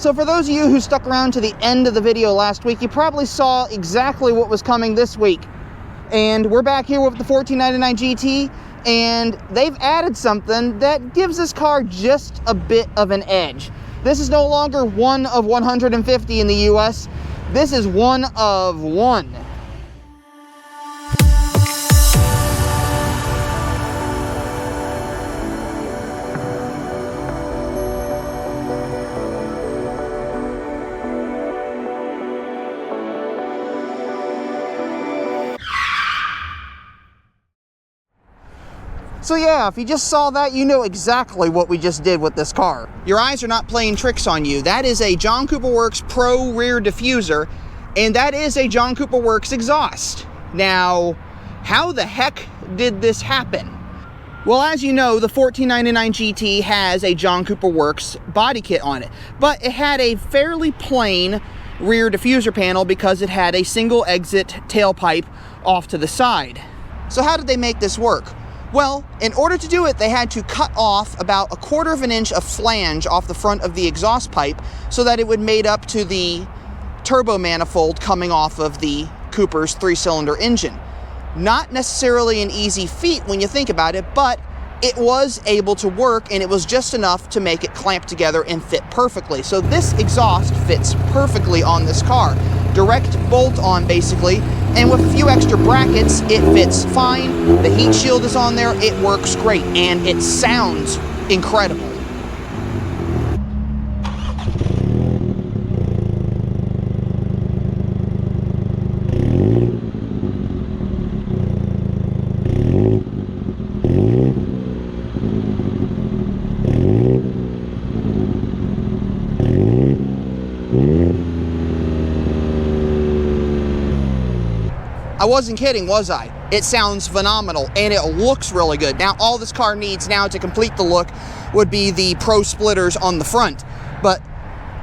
So for those of you who stuck around to the end of the video last week, you probably saw exactly what was coming this week. And we're back here with the 1499 GT, and they've added something that gives this car just a bit of an edge. This is no longer one of 150 in the US. This is one of one. So yeah, if you just saw that, you know exactly what we just did with this car. Your eyes are not playing tricks on you. That is a John Cooper Works Pro rear diffuser, and that is a John Cooper Works exhaust. Now, how the heck did this happen? Well, as you know, the 1499 GT has a John Cooper Works body kit on it, but it had a fairly plain rear diffuser panel because it had a single exit tailpipe off to the side. So how did they make this work? Well, in order to do it, they had to cut off about 1/4 of an inch of flange off the front of the exhaust pipe so that it would mate up to the turbo manifold coming off of the Cooper's 3-cylinder engine. Not necessarily an easy feat when you think about it, but it was able to work, and it was just enough to make it clamp together and fit perfectly. So this exhaust fits perfectly on this car. Direct bolt on, basically, and with a few extra brackets, it fits fine. The heat shield is on there, it works great, and it sounds incredible. I wasn't kidding, was I? It sounds phenomenal, and it looks really good. Now, all this car needs now to complete the look would be the Pro splitters on the front, but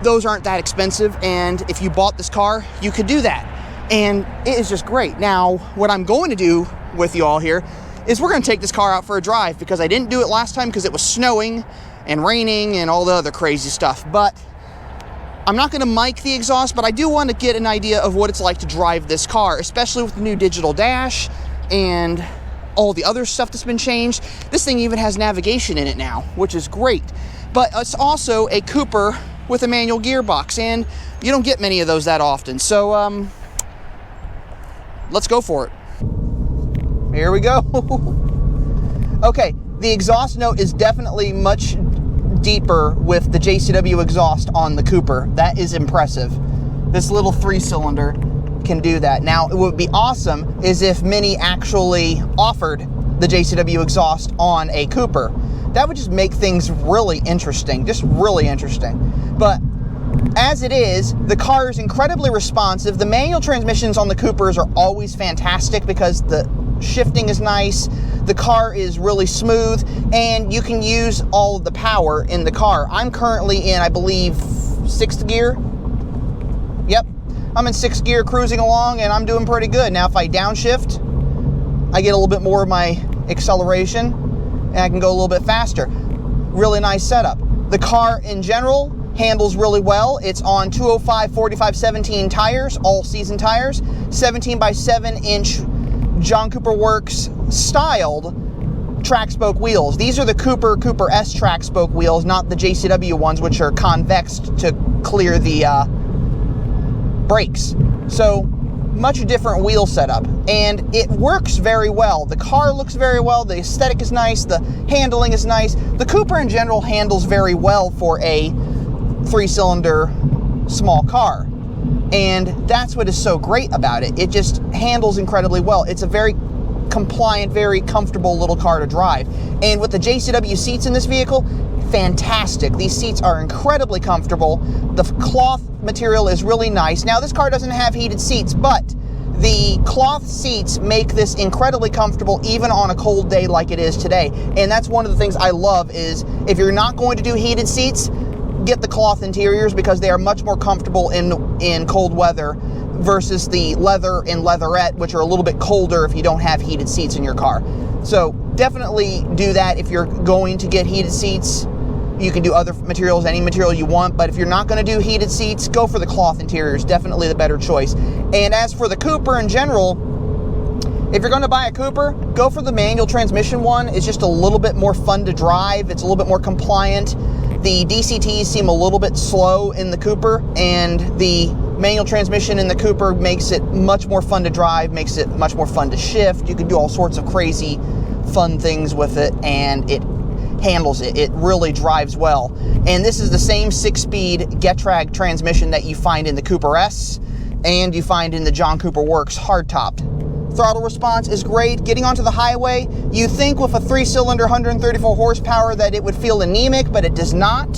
those aren't that expensive, and if you bought this car, you could do that, and it is just great. Now, what I'm going to do with you all here is we're going to take this car out for a drive, because I didn't do it last time because it was snowing and raining and all the other crazy stuff, but I'm not going to mic the exhaust, but I do want to get an idea of what it's like to drive this car, especially with the new digital dash and all the other stuff that's been changed. This thing even has navigation in it now, which is great. But it's also a Cooper with a manual gearbox, and you don't get many of those that often. So, let's go for it. Here we go. Okay, the exhaust note is definitely much deeper with the JCW exhaust on the Cooper. That is impressive. This little 3-cylinder can do that. Now, it would be awesome is if Mini actually offered the JCW exhaust on a Cooper. That would just make things really interesting, just really interesting. But as it is, the car is incredibly responsive. The manual transmissions on the Coopers are always fantastic because the shifting is nice, the car is really smooth, and you can use all of the power in the car. I'm currently in, I believe, 6th gear. Yep, I'm in 6th gear cruising along, and I'm doing pretty good. Now, if I downshift, I get a little bit more of my acceleration, and I can go a little bit faster. Really nice setup. The car, in general, handles really well. It's on 205 45/17 tires, all season tires, 17 by 7 inch John Cooper Works styled track spoke wheels. These are the Cooper S track spoke wheels, not the JCW ones, which are convexed to clear the brakes. So much different wheel setup, and it works very well. The car looks very well, the aesthetic is nice, the handling is nice. The Cooper in general handles very well for a 3-cylinder small car, and that's what is so great about it. It just handles incredibly well. It's a very compliant, very comfortable little car to drive. And with the JCW seats in this vehicle, fantastic. These seats are incredibly comfortable. The cloth material is really nice. Now, this car doesn't have heated seats, but the cloth seats make this incredibly comfortable even on a cold day like it is today. And that's one of the things I love is if you're not going to do heated seats, get the cloth interiors because they are much more comfortable in cold weather versus the leather and leatherette, which are a little bit colder if you don't have heated seats in your car. So definitely do that if you're going to get heated seats. You can do other materials, any material you want, but if you're not going to do heated seats, go for the cloth interiors. Definitely the better choice. And as for the Cooper in general, if you're going to buy a Cooper, go for the manual transmission one. It's just a little bit more fun to drive. It's a little bit more compliant. The DCTs seem a little bit slow in the Cooper, and the manual transmission in the Cooper makes it much more fun to drive, makes it much more fun to shift. You can do all sorts of crazy fun things with it, and it handles it. It really drives well. And this is the same 6-speed Getrag transmission that you find in the Cooper S and you find in the John Cooper Works hardtop. Throttle response is great. Getting onto the highway, you think with a 3-cylinder 134 horsepower that it would feel anemic, but it does not.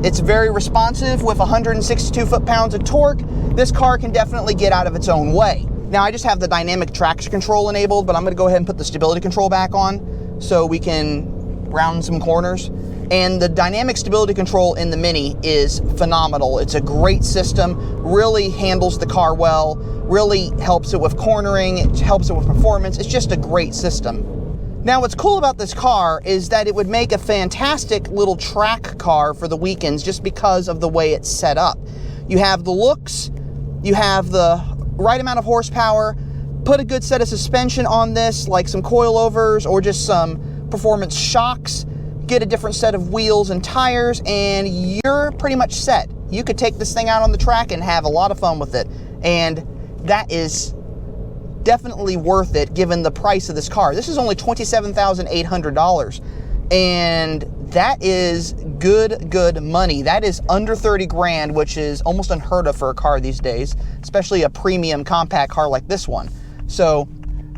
It's very responsive with 162 foot-pounds of torque. This car can definitely get out of its own way. Now, I just have the dynamic traction control enabled, but I'm going to go ahead and put the stability control back on so we can round some corners. And the dynamic stability control in the Mini is phenomenal. It's a great system, really handles the car well, really helps it with cornering, it helps it with performance. It's just a great system. Now, what's cool about this car is that it would make a fantastic little track car for the weekends just because of the way it's set up. You have the looks, you have the right amount of horsepower, put a good set of suspension on this, like some coilovers or just some performance shocks, get a different set of wheels and tires, and you're pretty much set. You could take this thing out on the track and have a lot of fun with it. And that is definitely worth it given the price of this car. This is only $27,800. And that is good money. That is under 30 grand, which is almost unheard of for a car these days, especially a premium compact car like this one. So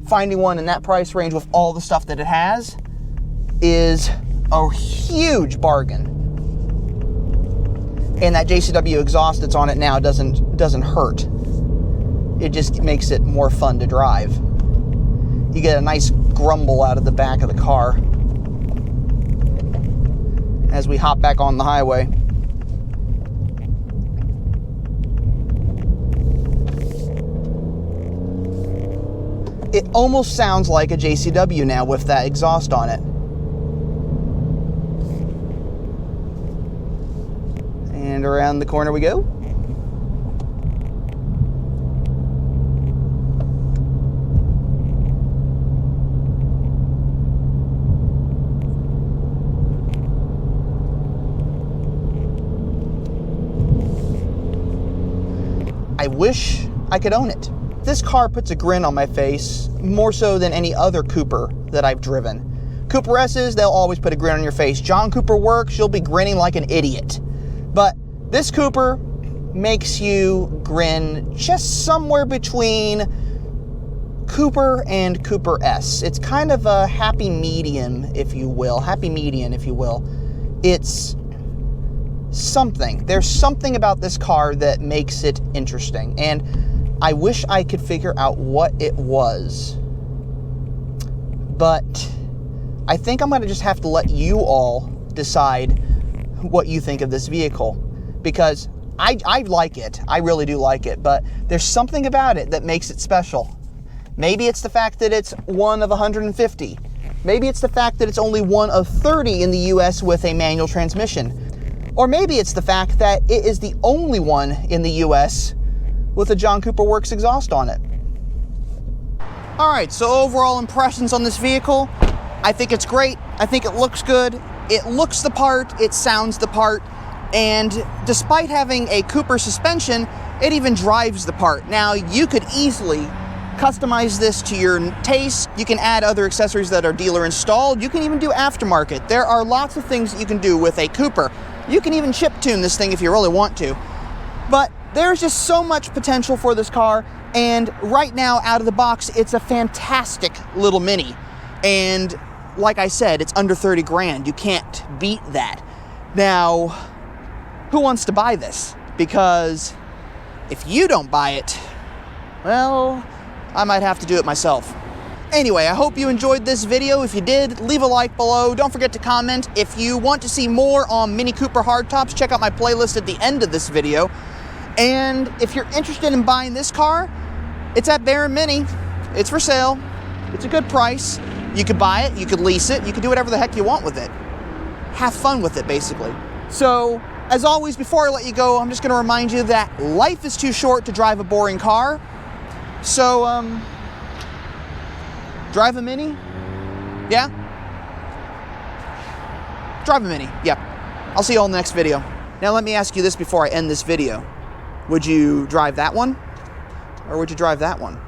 finding one in that price range with all the stuff that it has is a huge bargain. And that JCW exhaust that's on it now doesn't hurt. It just makes it more fun to drive. You get a nice grumble out of the back of the car as we hop back on the highway. It almost sounds like a JCW now with that exhaust on it. And around the corner we go. I wish I could own it. This car puts a grin on my face more so than any other Cooper that I've driven. Cooper S's, they'll always put a grin on your face. John Cooper Works, you'll be grinning like an idiot. But this Cooper makes you grin just somewhere between Cooper and Cooper S. It's kind of a happy medium, if you will. Happy median, if you will. It's something. There's something about this car that makes it interesting. And I wish I could figure out what it was. But I think I'm going to just have to let you all decide what you think of this vehicle. Because I like it. I really do like it. But there's something about it that makes it special. Maybe it's the fact that it's one of 150. Maybe it's the fact that it's only one of 30 in the US with a manual transmission. Or maybe it's the fact that it is the only one in the US with a John Cooper Works exhaust on it. All right, so overall impressions on this vehicle, I think it's great. I think it looks good. It looks the part, it sounds the part, and despite having a Cooper suspension, it even drives the part. Now, you could easily customize this to your taste. You can add other accessories that are dealer installed. You can even do aftermarket. There are lots of things that you can do with a Cooper. You can even chip tune this thing if you really want to. But there's just so much potential for this car, and right now, out of the box, it's a fantastic little Mini. And like I said, it's under 30 grand. You can't beat that. Now, who wants to buy this? Because if you don't buy it, well, I might have to do it myself. Anyway, I hope you enjoyed this video. If you did, leave a like below. Don't forget to comment. If you want to see more on Mini Cooper hardtops, check out my playlist at the end of this video. And if you're interested in buying this car, it's at Baron Mini. It's for sale. It's a good price. You could buy it, you could lease it, you could do whatever the heck you want with it. have fun with it, basically. So, as always, before I let you go, I'm just going to remind you that life is too short to drive a boring car. So, drive a Mini? Yeah? Drive a Mini, yep. I'll see you all in the next video. Now let me ask you this before I end this video. Would you drive that one? Or would you drive that one?